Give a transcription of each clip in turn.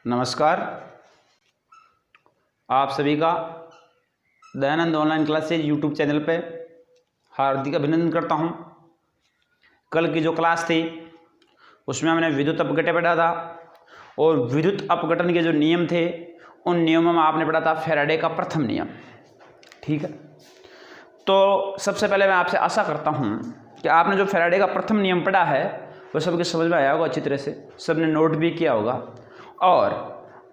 नमस्कार। आप सभी का Dayanand online classes YouTube channel पे हार्दिक अभिनंदन करता हूं। कल की जो क्लास थी उसमें हमने विद्युत अपघटन पढ़ा था और विद्युत अपघटन के जो नियम थे उन नियमों में आपने पढ़ा था फैराडे का प्रथम नियम। ठीक है, तो सबसे पहले मैं आपसे आशा करता हूं कि आपने जो फैराडे का प्रथम नियम पढ़ा है वो सबके समझ में आया होगा, अच्छी तरह से सबने नोट भी किया होगा। और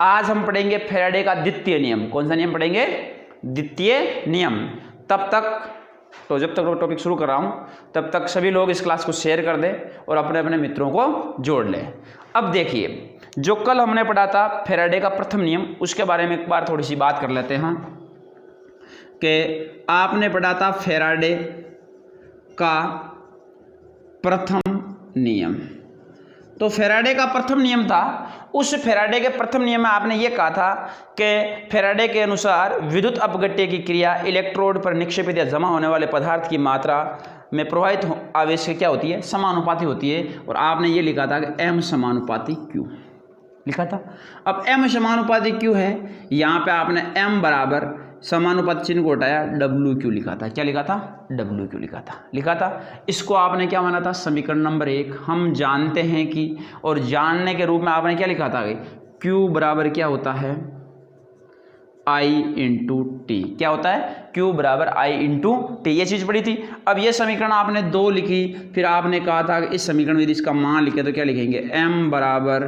आज हम पढ़ेंगे फैराडे का द्वितीय नियम। कौन सा नियम पढ़ेंगे? द्वितीय नियम। तब तक तो जब तक मैं टॉपिक शुरू कर रहा हूँ तब तक सभी लोग इस क्लास को शेयर कर दें और अपने अपने मित्रों को जोड़ लें। अब देखिए, जो कल हमने पढ़ा था फैराडे का प्रथम नियम, उसके बारे में एक बार थोड़ी सी बात कर लेते हैं कि आपने पढ़ा था फैराडे का प्रथम नियम। तो फैराडे का प्रथम नियम था, उस फैराडे के प्रथम नियम में आपने ये कहा था कि फैराडे के अनुसार विद्युत अपघट्य की क्रिया इलेक्ट्रोड पर निक्षेपित या जमा होने वाले पदार्थ की मात्रा में प्रवाहित आवेश की क्या होती है? समानुपाती होती है। और आपने ये लिखा था कि m समानुपाती q लिखा था। अब m समानुपाती q है, यहाँ पे आपने m बराबर समानुपाती चिन्ह को हटाया WQ लिखा था। क्या लिखा था? WQ लिखा था। इसको आपने क्या माना था? समीकरण नंबर 1। हम जानते हैं कि, और जानने के रूप में आपने क्या लिखा था? Q बराबर क्या होता है? I into T. क्या होता है? Q बराबर I इंटू टी। ये चीज़ पड़ी थी। अब ये समीकरण आपने 2 लिखी, फिर आपने कहा था कि इस समीकरण में यदि इसका मान लिखे तो क्या लिखेंगे? M बराबर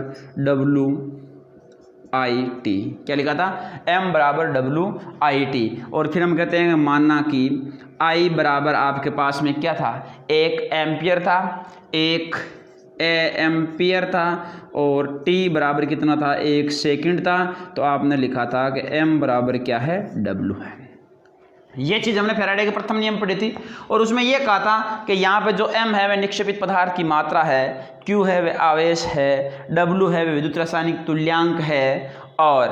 WIT। क्या लिखा था? M बराबर WIT। और फिर हम कहते हैं मानना कि I बराबर आपके पास में क्या था? 1 एम्पियर था, 1 एम्पियर था, और T बराबर कितना था? 1 सेकंड था। तो आपने लिखा था कि M बराबर क्या है? W है। ये चीज़ हमने फैराडे के प्रथम नियम पढ़ी थी और उसमें यह कहा था कि यहाँ पे जो m है वह निक्षेपित पदार्थ की मात्रा है, q है वह आवेश है, w है वह विद्युत रासायनिक तुल्यांक है, और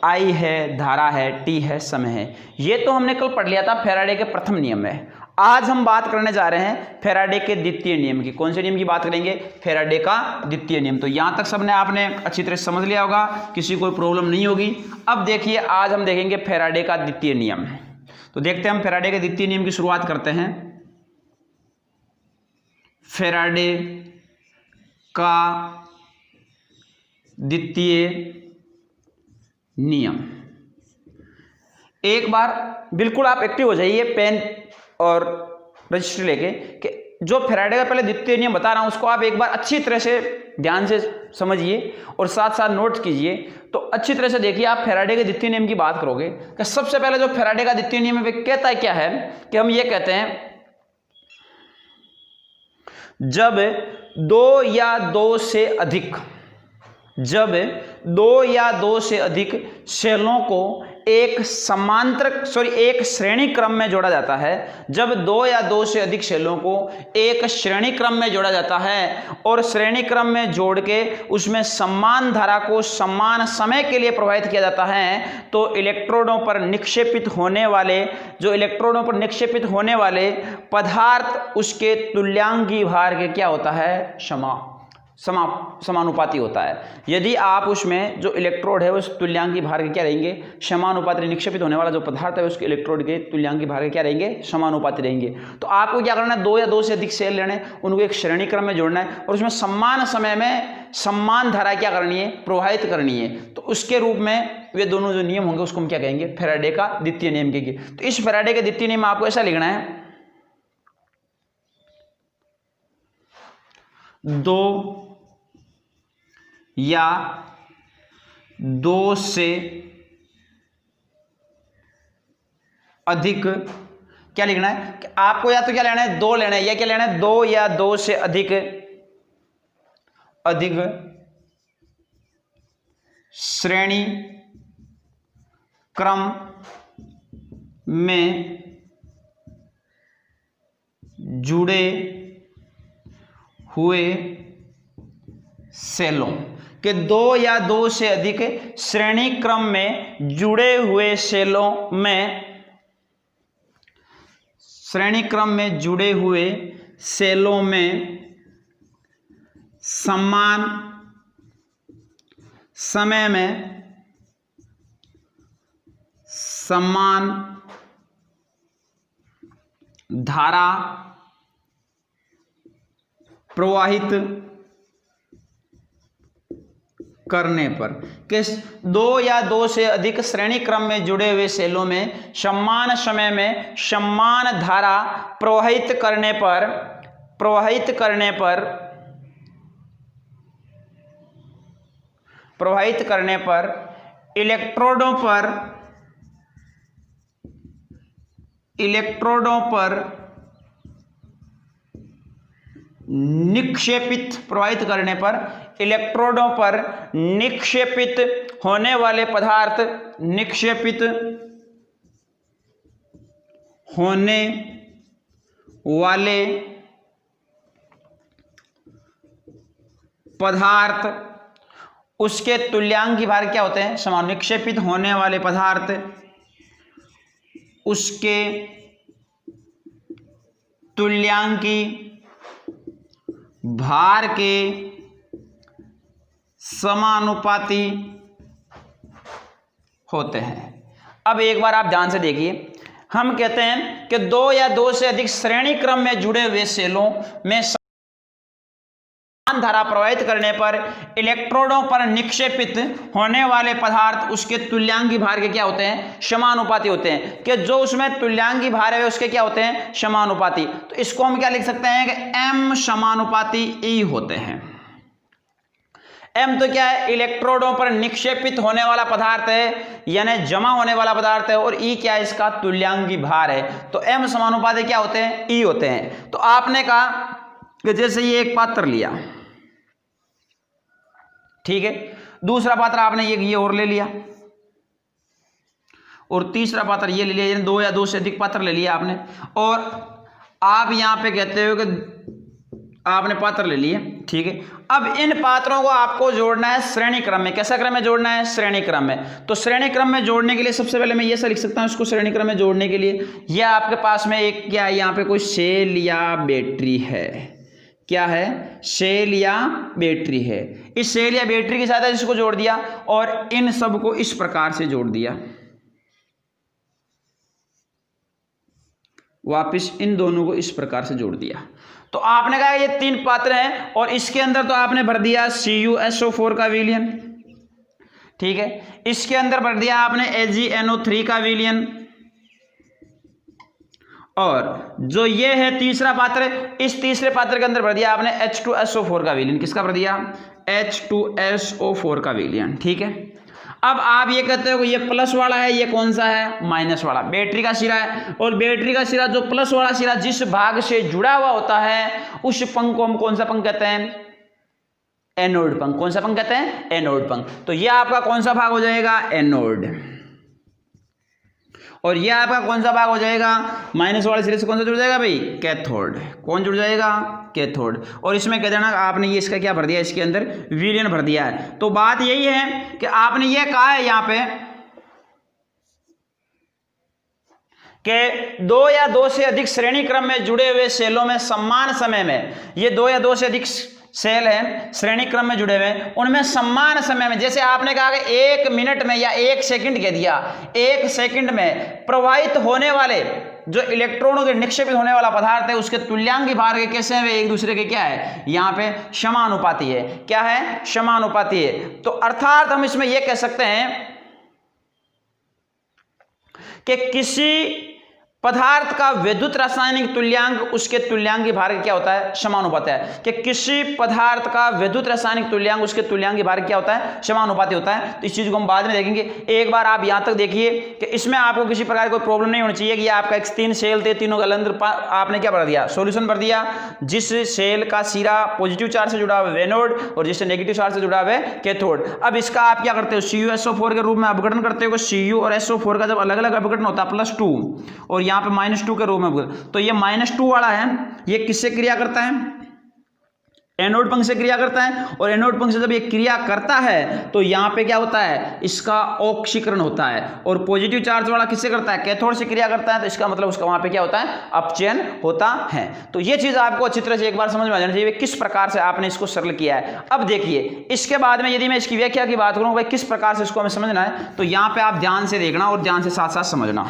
I है धारा है, t है समय है। ये तो हमने कल पढ़ लिया था फैराडे के प्रथम नियम में। आज हम बात करने जा रहे हैं फैराडे के द्वितीय नियम की। कौन से नियम की बात करेंगे? फैराडे का द्वितीय नियम। तो यहाँ तक सबने आपने अच्छी तरह समझ लिया होगा, किसी को प्रॉब्लम नहीं होगी। अब देखिए, आज हम देखेंगे फैराडे का द्वितीय नियम। तो देखते हैं, हम फैराडे के द्वितीय नियम की शुरुआत करते हैं। फैराडे का द्वितीय नियम। एक बार बिल्कुल आप एक्टिव हो जाइए पेन और रजिस्टर लेके कि जो फैराडे का पहले द्वितीय नियम बता रहा हूं उसको आप एक बार अच्छी तरह से ध्यान से समझिए और साथ साथ नोट कीजिए। तो अच्छी तरह से देखिए, आप फैराडे के द्वितीय नियम की बात करोगे कि सबसे पहले जो फैराडे का द्वितीय नियम है कहता है क्या है कि हम ये कहते हैं, जब दो या दो से अधिक सेलों को एक श्रेणी क्रम में जोड़ा जाता है। जब 2 या 2 से अधिक सेलों को एक श्रेणी क्रम में जोड़ा जाता है और श्रेणी क्रम में जोड़ के उसमें समान धारा को समान समय के लिए प्रवाहित किया जाता है, तो इलेक्ट्रोडों पर निक्षेपित होने वाले पदार्थ उसके तुल्यांकी भार के क्या होता है? समानुपाती होता है। यदि आप उसमें जो इलेक्ट्रोड है उस तुल्यांकी भार के क्या रहेंगे? समानुपाती। निक्षेपित होने वाला जो पदार्थ है उसके इलेक्ट्रोड के तुल्यांकी भार के क्या रहेंगे? समानुपाती रहेंगे। तो आपको क्या करना है? 2 या 2 से अधिक सेल लेने, उनको एक श्रेणी क्रम में जोड़ना है और उसमें समान समय में समान धारा क्या करनी है? प्रवाहित करनी है। तो उसके रूप में वे दोनों जो नियम होंगे उसको हम क्या कहेंगे? फैराडे का द्वितीय नियम कहेंगे। तो इस फैराडे के द्वितीय नियम में आपको ऐसा लिखना है, 2 या 2 से अधिक क्या लिखना है कि आपको या तो क्या लेना है? 2 लेना है, या क्या लेना है? 2 या 2 से अधिक श्रेणी क्रम में जुड़े हुए सेलों के 2 या 2 से अधिक श्रेणी क्रम में जुड़े हुए सेलों में समय में समान धारा प्रवाहित करने पर, किस दो या दो से अधिक श्रेणी क्रम में जुड़े हुए सेलों में समान समय में समान धारा प्रवाहित करने पर इलेक्ट्रोडों पर निक्षेपित होने वाले पदार्थ उसके तुल्यांकी भार क्या होते हैं? समान। निक्षेपित होने वाले पदार्थ उसके तुल्यांकी भार के समानुपाती होते हैं। अब एक बार आप ध्यान से देखिए, हम कहते हैं कि दो या दो से अधिक श्रेणी क्रम में जुड़े हुए सेलों में समान धारा प्रवाहित करने पर इलेक्ट्रोडों पर निक्षेपित होने वाले पदार्थ उसके तुल्यांकी भार के क्या होते हैं? समानुपाती होते हैं। कि जो उसमें तुल्यांकी भार है उसके क्या होते हैं? समानुपाती। तो इसको हम क्या लिख सकते हैं कि M समानुपाती E होते हैं। M तो क्या है? इलेक्ट्रोडों पर निक्षेपित होने वाला पदार्थ है, यानी जमा होने वाला पदार्थ है, और E क्या है? इसका तुल्यांकी भार है। तो M समानुपाती क्या होते हैं? E होते हैं। तो आपने कहा कि जैसे ये एक पात्र लिया, ठीक है, दूसरा पात्र आपने ये और ले लिया, और तीसरा पात्र ये ले लिया, यानी दो या दो से अधिक पात्र ले लिया आपने, और आप यहां पे कहते हो कि आपने पात्र ले लिए, ठीक है। अब इन पात्रों को आपको जोड़ना है श्रेणी क्रम में। कैसा क्रम में जोड़ना है? श्रेणी क्रम में। तो श्रेणी क्रम में जोड़ने के लिए सबसे पहले मैं ये सा लिख सकता हूं इसको, श्रेणी क्रम में जोड़ने के लिए यह आपके पास में एक क्या है, यहाँ पे कोई सेल या बैटरी है। क्या है? सेल या बैटरी है। इस सेल या बैटरी के साथ इसको जोड़ दिया और इन सब को इस प्रकार से जोड़ दिया, वापिस इन दोनों को इस प्रकार से जोड़ दिया। तो आपने कहा ये तीन पात्र हैं और इसके अंदर तो आपने भर दिया CuSO4 का विलयन, ठीक है। इसके अंदर भर दिया आपने AgNO3 का विलयन, और जो ये है तीसरा पात्र, इस तीसरे पात्र के अंदर भर दिया आपने H2SO4 का विलयन। किसका भर दिया? H2SO4 का विलयन, ठीक है। अब आप ये कहते हो कि ये प्लस वाला है, ये कौन सा है? माइनस वाला। बैटरी का सिरा है, और बैटरी का सिरा जो प्लस वाला सिरा जिस भाग से जुड़ा हुआ होता है उस पंख को हम कौन सा पंख कहते हैं? एनोड पंख। कौन सा पंख कहते हैं? एनोड पंख। तो ये आपका कौन सा भाग हो जाएगा? एनोड। और ये आपका कौन सा भाग हो जाएगा? माइनस वाले सिरे से कौन सा जुड़ जाएगा भाई? कैथोड। कौन जुड़ जाएगा? कैथोड। और इसमें कह देना आपने ये इसका क्या भर दिया? इसके अंदर विलयन भर दिया है। तो बात यही है कि आपने ये कहा है यहाँ पे कि दो या दो से अधिक श्रेणी क्रम में जुड़े हुए सेलों में समान समय में, ये दो या दो से अधिक सेल है श्रेणी क्रम में जुड़े हुए, उनमें समान समय में, जैसे आपने कहा कि 1 मिनट में या 1 सेकंड कह दिया, 1 सेकंड में प्रवाहित होने वाले जो इलेक्ट्रॉनों के निक्षेपित होने वाला पदार्थ है उसके तुल्यांकी भार के कैसे हैं? वे एक दूसरे के क्या है? यहाँ पे समानुपाती है। क्या है? समानुपाती है। तो अर्थात हम इसमें यह कह सकते हैं कि किसी पदार्थ का विद्युत रासायनिक तुल्यांक उसके तुल्यांकी भार क्या होता है? समानुपाती है। कि किसी पदार्थ का विद्युत रासायनिक तुल्यांक उसके तुल्यांकी भार क्या होता है? समानुपाती होता है। तो इस चीज को हम बाद में देखेंगे। एक बार आप यहां तक देखिए कि इसमें आपको किसी प्रकार कोई प्रॉब्लम नहीं होनी चाहिए कि आप एक 3 सेल थे, तीनों के अंदर आपने क्या भर दिया? सॉल्यूशन भर दिया। जिस सेल का सिरा पॉजिटिव चार्ज से जुड़ा हुआ है एनोड और जिससे नेगेटिव चार्ज से जुड़ा हुआ है कैथोड। अब इसका आप क्या करते हो? CuSO4 के रूप में अपघटन करते हो। Cu और SO4 का जब अलग अलग अपघटन होता है +2 और यहाँ पे -2 के रूप में, तो ये -2 वाला है, ये किससे क्रिया करता है? एनोड पंख से क्रिया करता है, और एनोड पंख से जब ये क्रिया करता है तो यहाँ पे क्या होता है, इसका ऑक्सीकरण होता है, और पॉजिटिव चार्ज वाला किससे करता है, कैथोड से क्रिया करता है, तो इसका मतलब उसका वहाँ पे क्या होता है, अपचयन होता है। तो ये चीज़ आपको अच्छी तरह से एक बार समझ में आ जाना चाहिए किस प्रकार से आपने इसको सरल किया है। अब देखिए इसके बाद में यदि मैं इसकी व्याख्या की बात करूँ भाई किस प्रकार से इसको हमें समझना है, तो यहाँ पे आप ध्यान से देखना और ध्यान से साथ साथ समझना।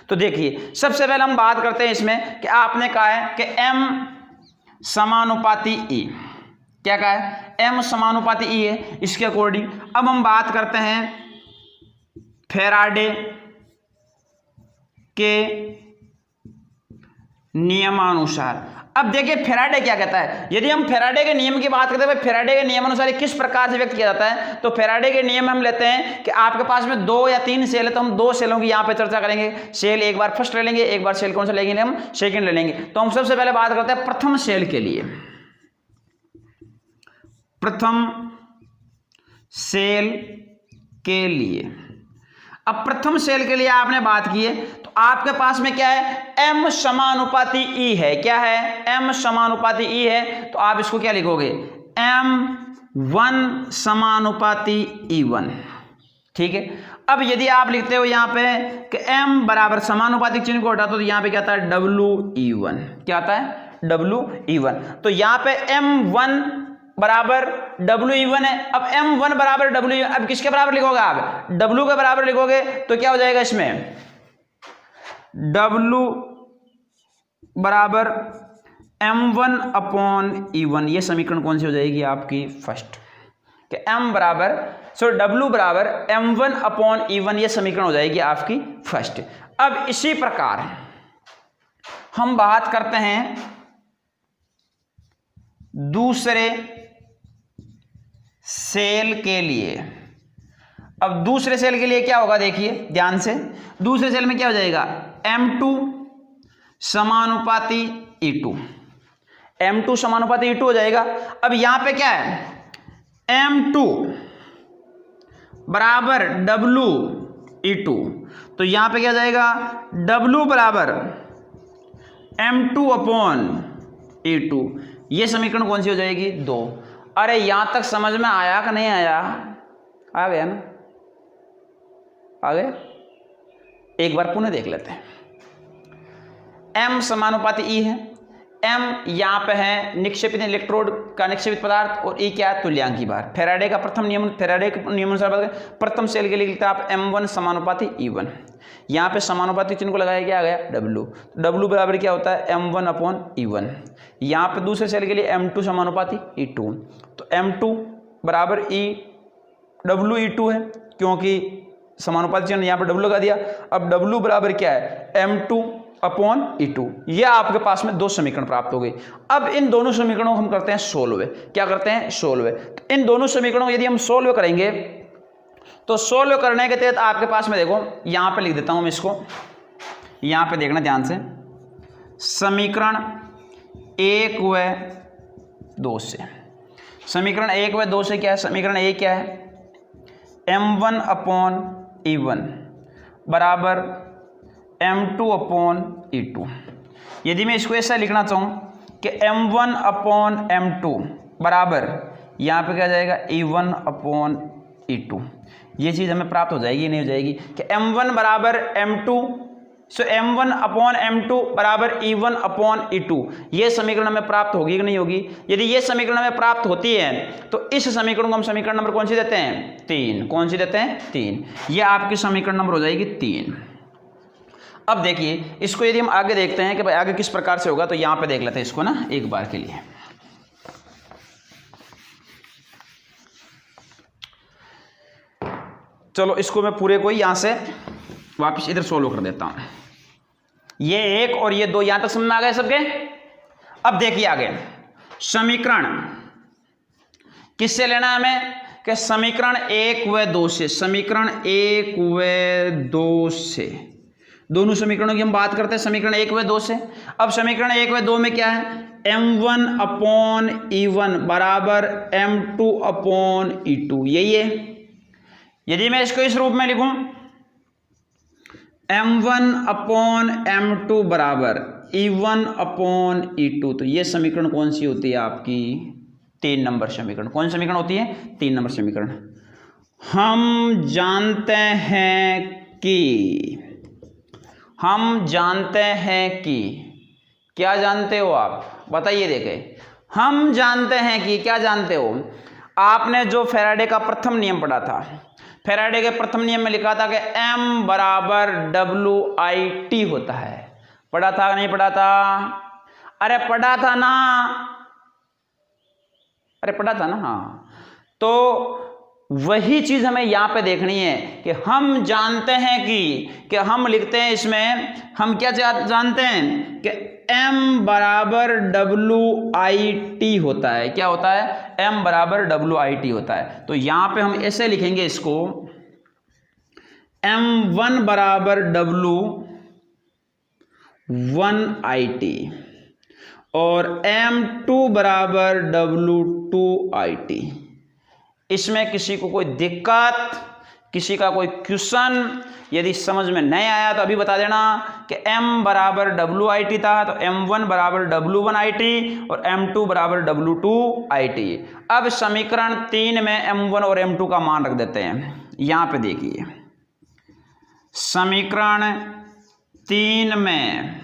तो देखिए सबसे पहले हम बात करते हैं इसमें कि आपने कहा है कि M समानुपाती E, क्या कहा है, M समानुपाती E है, इसके अकॉर्डिंग अब हम बात करते हैं फैराडे के नियमानुसार। अब देखिए फैराडे क्या कहता है, यदि हम फैराडे के नियम की बात करते हैं, भाई फैराडे के नियम अनुसार किस प्रकार से व्यक्त किया जाता है, तो फैराडे के नियम हम लेते हैं कि आपके पास में 2 या 3 सेल है, तो हम 2 सेलों की यहाँ पे चर्चा करेंगे। सेल एक बार फर्स्ट ले लेंगे, एक बार सेल कौन सा लेंगे, हम सेकंड ले लेंगे। तो हम सबसे पहले बात करते हैं प्रथम सेल के लिए। प्रथम सेल के लिए, अब प्रथम सेल के लिए आपने बात की है, तो आपके पास में क्या है, M समानुपाती E है, क्या है, M समानुपाती E है, तो आप इसको क्या लिखोगे, M1 समानुपाती E1, ठीक है। अब यदि आप लिखते हो यहाँ पे कि M बराबर समानुपातिक चिन्ह को हटा, तो यहाँ पे क्या आता है, WE1, क्या आता है, WE1। तो यहाँ पे M1 बराबर WE1 है। अब M1 बराबर WE1, अब किसके बराबर लिखोगे आप, W के बराबर लिखोगे, तो क्या हो जाएगा इसमें, W बराबर M1 अपॉन E1। ये समीकरण कौन सी हो जाएगी आपकी, फर्स्ट, कि M बराबर W बराबर M1 अपॉन E1, ये समीकरण हो जाएगी आपकी फर्स्ट। अब इसी प्रकार हम बात करते हैं दूसरे सेल के लिए। अब दूसरे सेल के लिए क्या होगा, देखिए ध्यान से, दूसरे सेल में क्या हो जाएगा, M2 समानुपाती E2, M2 समानुपाती E2 हो जाएगा। अब यहां पे क्या है, M2 बराबर WE2, तो यहां पे क्या हो जाएगा, W बराबर M2 अपॉन E2, ये समीकरण कौन सी हो जाएगी, 2। अरे यहां तक समझ में आया कि नहीं आया, आ गया ना, आ गया। एक बार पुनः देख लेते हैं। M समानुपाती E है, M यहाँ पे है निक्षेपित इलेक्ट्रोड का निक्षेपित पदार्थ, और E क्या है, तुल्यांकी भार। फैराडे का प्रथम नियम, फैराडे के नियम अनुसार प्रथम सेल के लिए लिखते हैं आप M1 समानुपाती E1। यहाँ पे समानुपाती चिन्ह को लगाया क्या आ गया, W। W बराबर क्या होता है, M1 अपॉन E1। यहाँ पे दूसरे सेल के लिए M2 समानुपाती E2, तो M2 बराबर WE2 है, क्योंकि समानुपाती चिन्ह यहाँ पर W लगा दिया। अब W बराबर क्या है, M2 अपॉन E2। ये आपके पास में 2 समीकरण प्राप्त हो गए। अब इन दोनों समीकरणों को हम करते हैं सोल्व। क्या करते हैं, सोल्व। तो इन दोनों समीकरणों को यदि हम सोल्व करेंगे, तो सोल्व करने के तहत आपके पास में देखो, यहां पे लिख देता हूं मैं इसको, यहां पे देखना ध्यान से, समीकरण 1 व 2 से, समीकरण 1 व 2 से क्या है, समीकरण 1 क्या है, M1 अपॉन E1 बराबर M2 अपॉन E2। यदि मैं इसको ऐसा लिखना चाहूं कि M1 अपॉन M2 बराबर, यहाँ पे क्या जाएगा, E1 अपॉन E2, ये चीज़ हमें प्राप्त हो जाएगी, नहीं हो जाएगी, कि M1 बराबर M2, सो M1 अपॉन M2 बराबर E1 अपॉन E2, ये समीकरण हमें प्राप्त होगी कि नहीं होगी। यदि ये समीकरण हमें प्राप्त होती है, तो इस समीकरण को हम समीकरण नंबर कौन सी देते हैं, 3। कौन सी देते हैं, 3। ये आपकी समीकरण नंबर हो जाएगी 3। अब देखिए इसको यदि हम आगे देखते हैं कि भाई आगे किस प्रकार से होगा, तो यहाँ पे देख लेते हैं इसको ना एक बार के लिए। चलो इसको मैं पूरे को यहाँ से वापस इधर सोल्व कर देता हूँ। ये 1 और ये 2 यहाँ तक समझ में आ गए सबके। अब देखिए आगे समीकरण किससे लेना है हमें, कि समीकरण 1 व 2 से, समीकरण 1 व 2 से, दोनों समीकरणों की हम बात करते हैं समीकरण 1 व 2 से। अब समीकरण 1 व 2 में क्या है, M1 अपॉन E1 बराबर M2 अपॉन E2, यही है। यदि मैं इसको इस रूप में लिखूं, M1 अपॉन M2 बराबर E1 अपॉन E2। तो ये समीकरण कौन सी होती है आपकी? 3 नंबर समीकरण। कौन सी समीकरण होती है? 3 नंबर समीकरण। हम जानते हैं कि क्या जानते हो आप? बताइए। देखें, हम जानते हैं कि क्या जानते हो? आपने जो फैराडे का प्रथम नियम पढ़ा था, फैराडे के प्रथम नियम में लिखा था कि M बराबर WIT होता है। पढ़ा था नहीं पढ़ा था? अरे पढ़ा था ना? हाँ। तो वही चीज हमें यहां पे देखनी है कि हम जानते हैं कि हम लिखते हैं इसमें, हम क्या जानते हैं कि M बराबर WIT होता है। क्या होता है? M बराबर WIT होता है। तो यहां पे हम ऐसे लिखेंगे इसको, M1 बराबर W1IT और M2 बराबर W2IT। इसमें किसी को कोई दिक्कत, किसी का कोई क्वेश्चन यदि समझ में नहीं आया तो अभी बता देना कि M बराबर WIT था तो M1 बराबर W1IT और M2 बराबर W2IT। अब समीकरण 3 में M1 और M2 का मान रख देते हैं। यहां पे देखिए, समीकरण 3 में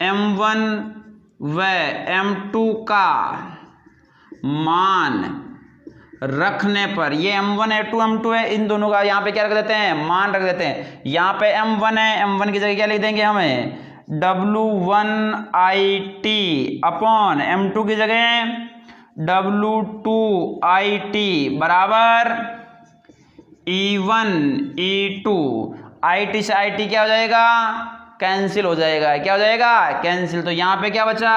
M1 व M2 का मान रखने पर, ये M1 M2 M2 है, इन दोनों का यहाँ पे क्या रख देते हैं? मान रख देते हैं। यहाँ पे M1 है, M1 की जगह क्या लिख देंगे हमें? W1IT अपॉन M2 की जगह W2IT बराबर E1 E2। IT से IT क्या हो जाएगा? कैंसिल हो जाएगा। क्या हो जाएगा? कैंसिल। तो यहाँ पे क्या बचा?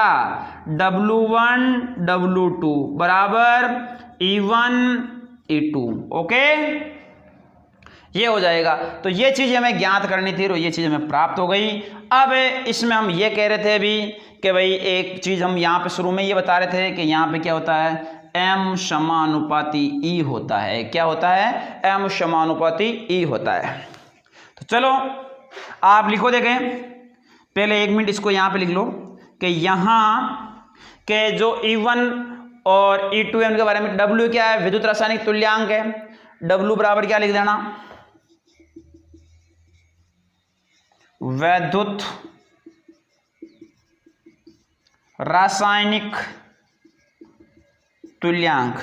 W1 W2 बराबर E1 E2। ओके, ये हो जाएगा। तो ये चीज हमें ज्ञात करनी थी और ये चीज हमें प्राप्त हो गई। अब इसमें हम ये कह रहे थे अभी कि भाई एक चीज हम यहाँ पे शुरू में ये बता रहे थे कि यहाँ पे क्या होता है? M समानुपाती E होता है। क्या होता है? M समानुपाती E होता है। तो चलो आप लिखो, देखें पहले 1 मिनट इसको यहाँ पे लिख लो कि यहाँ के जो E1 और E2 के बारे में, W क्या है? विद्युत रासायनिक तुल्यांक है। W बराबर क्या लिख देना? वैद्युत रासायनिक तुल्यांक।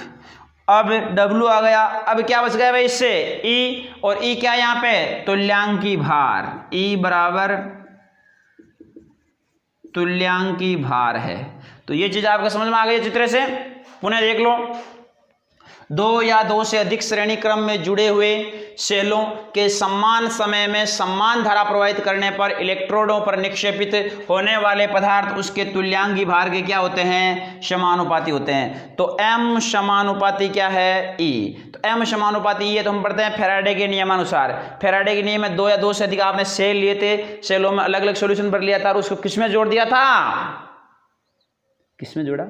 अब W आ गया, अब क्या बच गया भाई इससे? E, और E क्या यहाँ पे? तुल्यांकी भार। E बराबर तुल्यांकी भार है। तो ये चीज आपको समझ में आ गई है चित्र से? पुनः देख लो, 2 या 2 से अधिक श्रेणी क्रम में जुड़े हुए सेलों के समान समय में समान धारा प्रवाहित करने पर इलेक्ट्रोडों पर निक्षेपित होने वाले पदार्थ उसके तुल्यांकी भार के क्या होते हैं? समानुपाती होते हैं। तो M समानुपाती क्या है? E। तो M समानुपाती E है। तो हम पढ़ते हैं फैराडे के नियमानुसार। फैराडे के नियम में 2 या 2 से अधिक आपने सेल लिए थे, सेलों में अलग अलग सॉल्यूशन भर लिया था और उसको किसमें जोड़ दिया था? किसमें जोड़ा?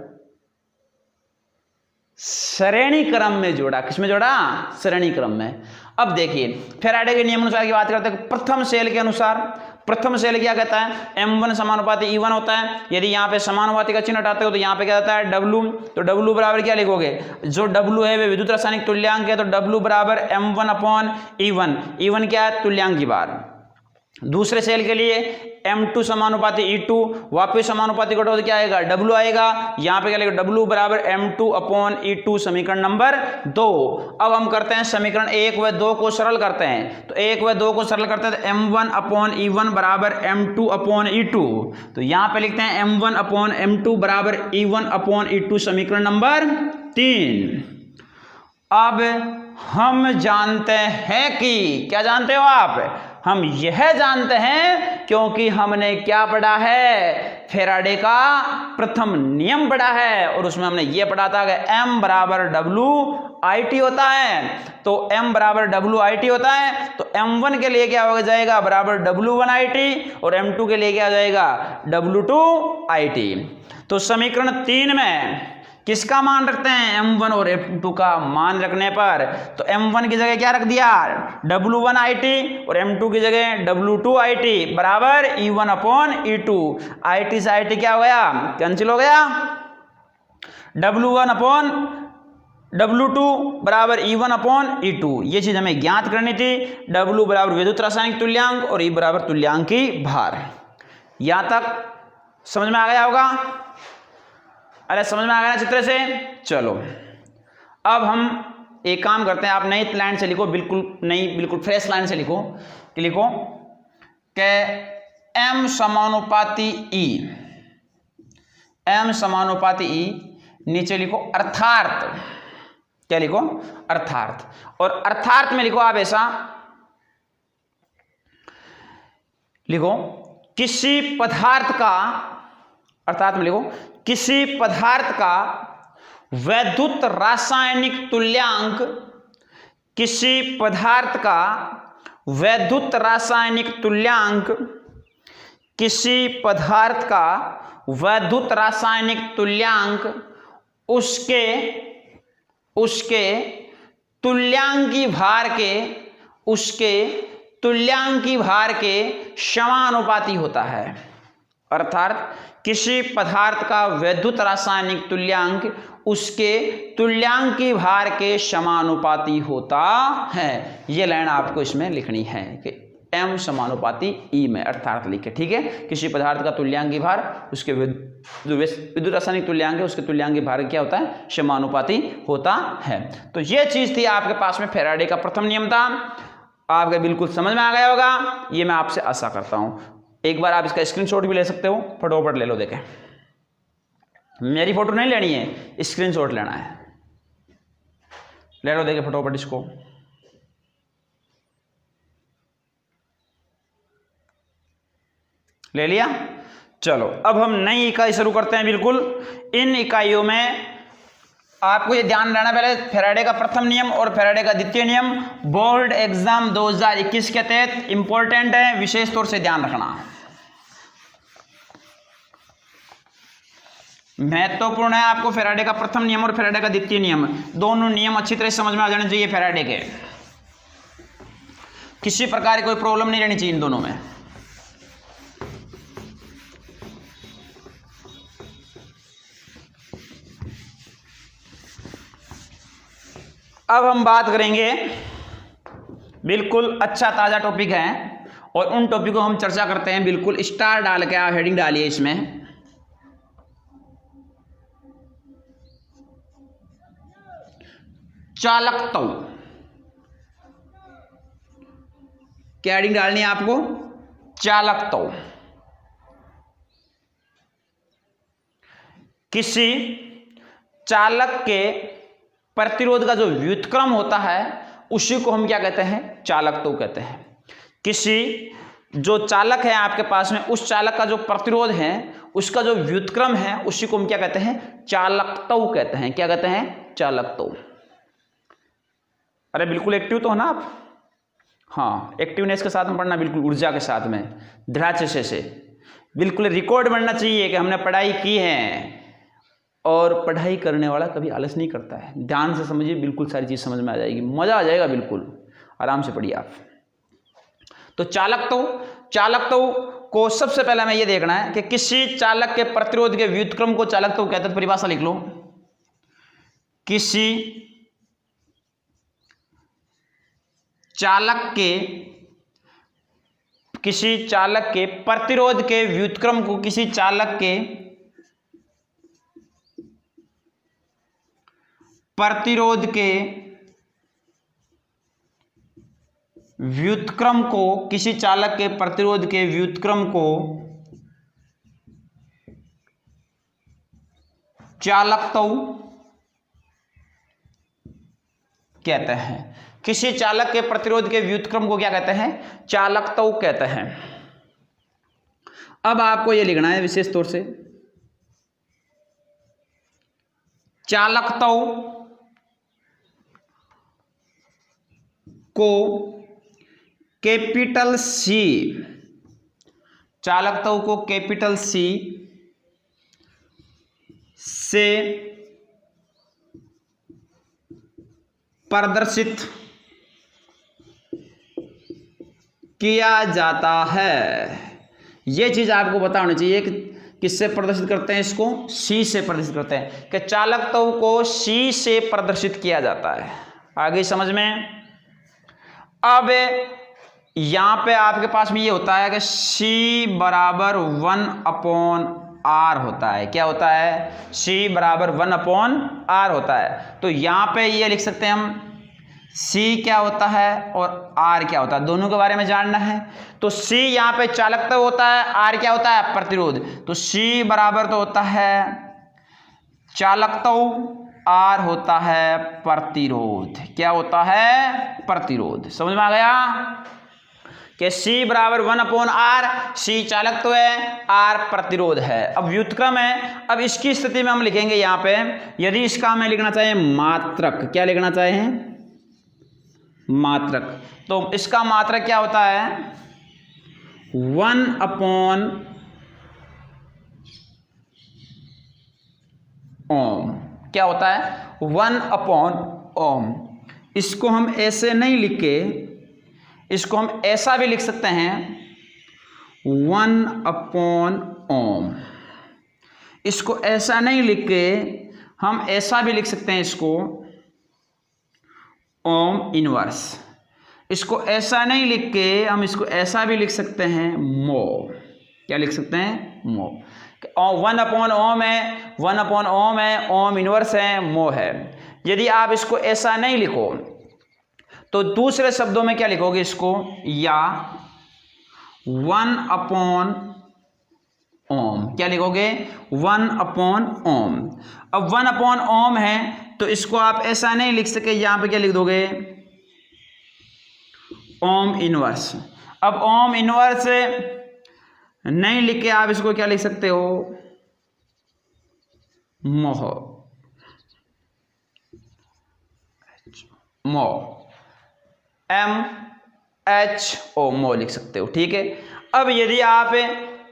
श्रेणी क्रम में जोड़ा। किसमें जोड़ा? श्रेणी क्रम में। अब देखिए फैराडे के नियम अनुसार की बात करते हैं। प्रथम सेल के अनुसार, प्रथम सेल क्या कहता है? M1 समानुपाती E1 होता है। यदि यहाँ पे समानुपाती का चिन्ह हटाते हो तो यहाँ पे क्या आता है? W। तो W बराबर क्या लिखोगे? जो W है वे विद्युत रासायनिक तुल्यांक है, तो W बराबर M1 अपॉन E1। E1 क्या है? तुल्यांकी भार। दूसरे सेल के लिए M2 समानुपाती E2, वापस समानुपाती कटो तो क्या आएगा? W आएगा। यहाँ पे क्या लिखेगा? W बराबर M2 अपॉन E2, समीकरण नंबर 2। अब हम करते हैं समीकरण 1 व 2 को सरल करते हैं। तो 1 व 2 को सरल करते हैं तो M1 अपॉन E1 बराबर M2 अपॉन E2। तो यहाँ पे लिखते हैं M1 अपॉन M2 बराबर E1 अपॉन E2, समीकरण नंबर 3। अब हम जानते हैं कि, क्या जानते हो आप? हम यह जानते हैं क्योंकि हमने क्या पढ़ा है? फैराडे का प्रथम नियम पढ़ा है और उसमें हमने यह पढ़ा था कि M बराबर WIT होता है। तो M बराबर WIT होता है तो M1 के लिए क्या हो जाएगा? बराबर W1IT और M2 के लिए क्या हो जाएगा? W2IT। तो समीकरण 3 में किसका मान रखते हैं, m1 और m2 का मान रखने पर, तो m1 की जगह क्या रख दिया, w1 IT और m2 की जगह w2 IT बराबर e1 अपॉन e2। IT से IT क्या हो गया, कैंसिल हो गया, w1 अपॉन w2 बराबर e1 अपॉन e2। ये चीज हमें ज्ञात करनी थी। w बराबर विद्युत रासायनिक तुल्यांक और e बराबर तुल्यांकी भार। यहां तक समझ में आ गया होगा, अरे समझ में आ गया चित्र से। चलो अब हम एक काम करते हैं, आप नई लाइन से लिखो, बिल्कुल नई, बिल्कुल फ्रेश लाइन से लिखो कि m समानुपाती e, m समानुपाती e, नीचे लिखो अर्थार्थ, क्या लिखो, अर्थार्थ। और अर्थार्थ में लिखो आप ऐसा लिखो, किसी पदार्थ का, अर्थात में लिखो किसी पदार्थ का वैद्युत रासायनिक तुल्यांक, किसी पदार्थ का वैद्युत रासायनिक तुल्यांक, किसी पदार्थ का वैद्युत रासायनिक तुल्यांक उसके तुल्यांकी भार के, उसके तुल्यांकी भार के समानुपाती होता है। अर्थात किसी पदार्थ का वैद्युत रासायनिक तुल्यांक उसके तुल्यांकी भार के समानुपाती होता है। यह लाइन आपको इसमें लिखनी है कि m समानुपाती e में अर्थात लिखे, ठीक है। किसी पदार्थ का तुल्यांकी भार उसके विद्युत रासायनिक तुल्यांक है उसके तुल्यांकी भार क्या होता है, समानुपाती होता है। तो यह चीज थी आपके पास में फैराडे का प्रथम नियम था, आपके बिल्कुल समझ में आ गया होगा, ये मैं आपसे आशा करता हूं। एक बार आप इसका स्क्रीनशॉट भी ले सकते हो, फटोफट ले लो, देखें मेरी फोटो नहीं लेनी है, स्क्रीनशॉट लेना है, ले लो, देखें फटोफट इसको। ले लिया। चलो अब हम नई इकाई शुरू करते हैं। बिल्कुल इन इकाइयों में आपको ये ध्यान रहना, पहले फैराडे का प्रथम नियम और फैराडे का द्वितीय नियम बोर्ड एग्जाम 2021 के तहत इंपॉर्टेंट है, विशेष तौर से ध्यान रखना, महत्वपूर्ण है। आपको फैराडे का प्रथम नियम और फैराडे का द्वितीय नियम, दोनों नियम अच्छी तरह समझ में आ जाने चाहिए फैराडे के, किसी प्रकार की कोई प्रॉब्लम नहीं रहनी चाहिए इन दोनों में। अब हम बात करेंगे, बिल्कुल अच्छा ताजा टॉपिक है और उन टॉपिक को हम चर्चा करते हैं। बिल्कुल स्टार डाल के आप हेडिंग डालिए इसमें, चालकत्व, क्या हेडिंग डालनी है आपको, चालकत्व। किसी चालक के प्रतिरोध का जो व्युत्क्रम होता है उसी को हम क्या कहते हैं, चालकत्व कहते हैं। किसी जो चालक है आपके पास में, उस चालक का जो प्रतिरोध है उसका जो व्युत्क्रम है उसी को हम क्या कहते हैं, चालकत्व कहते हैं। क्या कहते हैं, चालकत्व। अरे बिल्कुल एक्टिव तो हो ना आप, हाँ एक्टिवनेस के साथ में पढ़ना, बिल्कुल ऊर्जा के साथ में, दृढ़ से बिल्कुल रिकॉर्ड बनना चाहिए कि हमने पढ़ाई की है। और पढ़ाई करने वाला कभी आलस नहीं करता है। ध्यान से समझिए, बिल्कुल सारी चीज समझ में आ जाएगी, मजा आ जाएगा, बिल्कुल आराम से पढ़िए आप। तो चालकत्व को सबसे पहले हमें यह देखना है कि किसी चालक के प्रतिरोध के व्युत्क्रम को चालकत्व कहते हैं। परिभाषा लिख लो, किसी चालक के प्रतिरोध के व्युत्क्रम को, किसी चालक के प्रतिरोध के व्युत्क्रम को, किसी चालक के प्रतिरोध के व्युत्क्रम को चालकत्व कहते हैं। किसी चालक के प्रतिरोध के व्युत्क्रम को क्या कहते हैं, चालकत्व कहते हैं। अब आपको यह लिखना है विशेष तौर से, चालकत्व को कैपिटल सी, चालकत्व को कैपिटल सी से प्रदर्शित किया जाता है। ये चीज आपको पता होनी चाहिए कि किससे प्रदर्शित करते हैं इसको, सी से प्रदर्शित करते हैं, कि चालकत्व को सी से प्रदर्शित किया जाता है। आगे समझ में। अब यहां पे आपके पास में ये होता है कि C बराबर 1/R होता है। क्या होता है? C बराबर 1/R होता है। तो यहां पे ये लिख सकते हैं हम C क्या होता है और R क्या होता है, दोनों के बारे में जानना है। तो C यहाँ पे चालकत्व होता है, R क्या होता है? प्रतिरोध। तो C बराबर तो होता है चालकत्व, R होता है प्रतिरोध। क्या होता है? प्रतिरोध। समझ में आ गया कि C बराबर 1/R, C चालकत्व है, R प्रतिरोध है। अब व्युत्क्रम है। अब इसकी स्थिति में हम लिखेंगे यहाँ पे, यदि इसका हमें लिखना चाहिए मात्रक, क्या लिखना चाहिए? मात्रक। तो इसका मात्रक क्या होता है? 1/ओम। क्या होता है? 1/ओम। इसको हम ऐसे नहीं लिख के, इसको हम ऐसा भी लिख सकते हैं 1/ओम। इसको ऐसा नहीं लिख के हम ऐसा भी लिख सकते हैं इसको ओम इनवर्स। इसको ऐसा नहीं लिख के हम इसको ऐसा भी लिख सकते हैं मो। क्या लिख सकते हैं? मो। 1/ओम है, 1/ओम है, ओम इनवर्स है, मो है। यदि आप इसको ऐसा नहीं लिखो तो दूसरे शब्दों में क्या लिखोगे इसको? या 1/ओम। क्या लिखोगे? 1/ओम। अब 1/ओम है तो इसको आप ऐसा नहीं लिख सके, यहां पे क्या लिख दोगे? Ohm inverse. अब ओम इनवर्स नहीं लिख के आप इसको क्या लिख सकते हो? मोह। मो, MHO, मो लिख सकते हो। ठीक है। अब यदि आप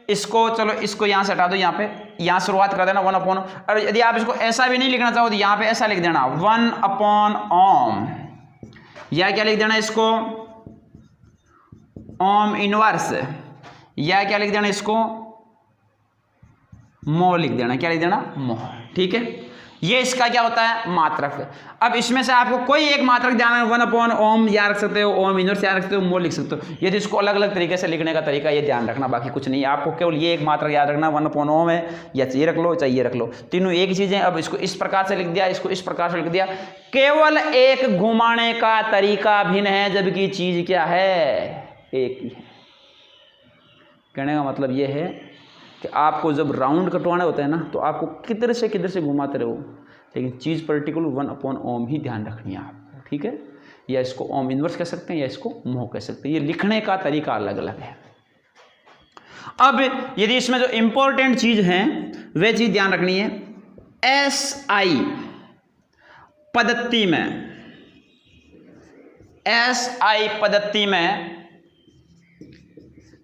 इसको, चलो इसको यहां से हटा दो, यहां पे यहां शुरुआत कर देना 1/ओम। और यदि आप इसको ऐसा भी नहीं लिखना चाहो तो यहां पे ऐसा लिख देना 1/ओम, या क्या लिख देना इसको? ओम इनवर्स, या क्या लिख देना इसको? मो लिख देना। क्या लिख देना? मो। ठीक है। ये इसका क्या होता है? मात्रक। अब इसमें से आपको कोई एक मात्रक ध्यान है, 1/ओम याद रख सकते हो, ओम इनवर्स याद रख सकते हो, मो लिख सकते हो। यदि इसको अलग अलग तरीके से लिखने का तरीका ये ध्यान रखना, बाकी कुछ नहीं। आपको केवल ये एक मात्रक याद रखना, 1/ओम है, या ये रख लो चाहे ये रख लो, तीनों एक ही चीजें। अब इसको इस प्रकार से लिख दिया, इसको इस प्रकार से लिख दिया, केवल एक घुमाने का तरीका भिन्न है, जबकि चीज क्या है? एक ही है। कहने का मतलब ये है कि आपको जब राउंड कटवाना होता है ना, तो आपको किधर से घुमाते रहो, लेकिन चीज़ पर्टिकुलर 1/ओम ही ध्यान रखनी है आपको। ठीक है। या इसको ओम इनवर्स कह सकते हैं, या इसको मो कह सकते हैं। ये लिखने का तरीका अलग अलग है। अब यदि इसमें जो इंपॉर्टेंट चीज है वह चीज ध्यान रखनी है, SI पद्धति में, SI पद्धति में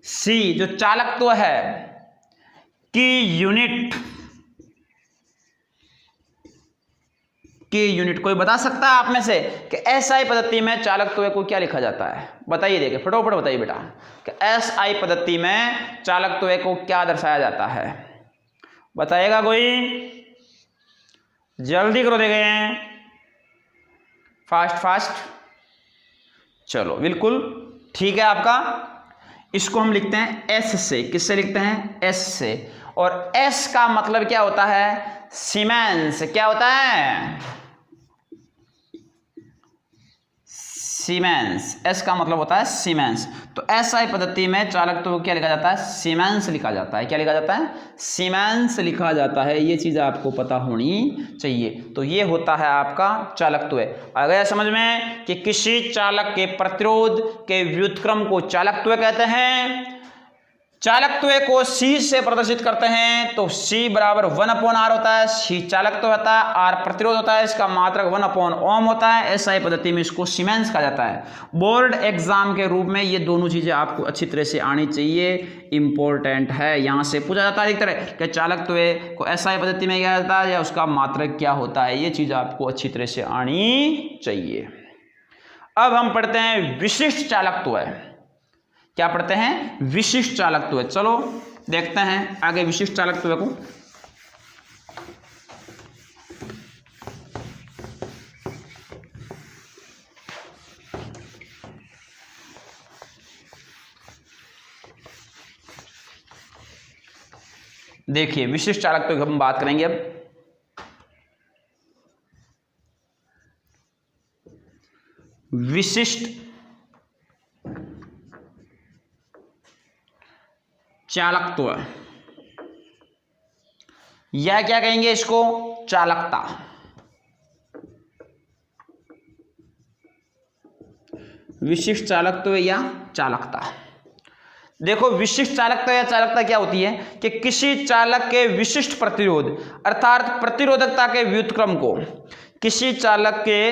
C जो चालकत्व है की यूनिट कोई बता सकता है आप में से कि SI पद्धति में चालकत्व को क्या लिखा जाता है? बताइए, देखिए फटाफट बताइए बेटा कि SI पद्धति में चालकत्व को क्या दर्शाया जाता है? बताइएगा कोई? जल्दी करो, देखें फास्ट। चलो बिल्कुल ठीक है आपका। इसको हम लिखते हैं S से। किससे लिखते हैं? S से। और S का मतलब क्या होता है? सीमेंस। क्या होता है? सीमेंस। S का मतलब होता है सीमेंस। तो SI पद्धति में चालकत्व को क्या लिखा जाता है? सीमेंस लिखा जाता है। क्या लिखा जाता है? सीमेंस लिखा जाता है। ये चीज आपको पता होनी चाहिए। तो ये होता है आपका चालकत्व। आ गया समझ में कि किसी चालक के प्रतिरोध के व्युत्क्रम को चालकत्व कहते हैं। चालकत्व को C से प्रदर्शित करते हैं तो C बराबर 1/R होता है। C चालकत्व होता है, R प्रतिरोध होता है, इसका मात्रक 1/ओम होता है। SI पद्धति में इसको सीमेंस कहा जाता है। बोर्ड एग्जाम के रूप में ये दोनों चीजें आपको अच्छी तरह से आनी चाहिए, इंपॉर्टेंट है। यहाँ से पूछा जाता है एक तरह कि चालकत्व को SI पद्धति में क्या जाता है या उसका मात्रक क्या होता है, ये चीज आपको अच्छी तरह से आनी चाहिए। अब हम पढ़ते हैं विशिष्ट चालकत्व। क्या पढ़ते हैं? विशिष्ट चालकत्व। चलो देखते हैं आगे विशिष्ट चालकत्व को। देखिए विशिष्ट चालकत्व की हम बात करेंगे अब। विशिष्ट चालकत्व या क्या कहेंगे इसको? चालकता। विशिष्ट चालकत्व या चालकता। देखो विशिष्ट चालकता या चालकता क्या होती है कि किसी चालक के विशिष्ट प्रतिरोध अर्थात प्रतिरोधकता के व्युत्क्रम को, किसी चालक के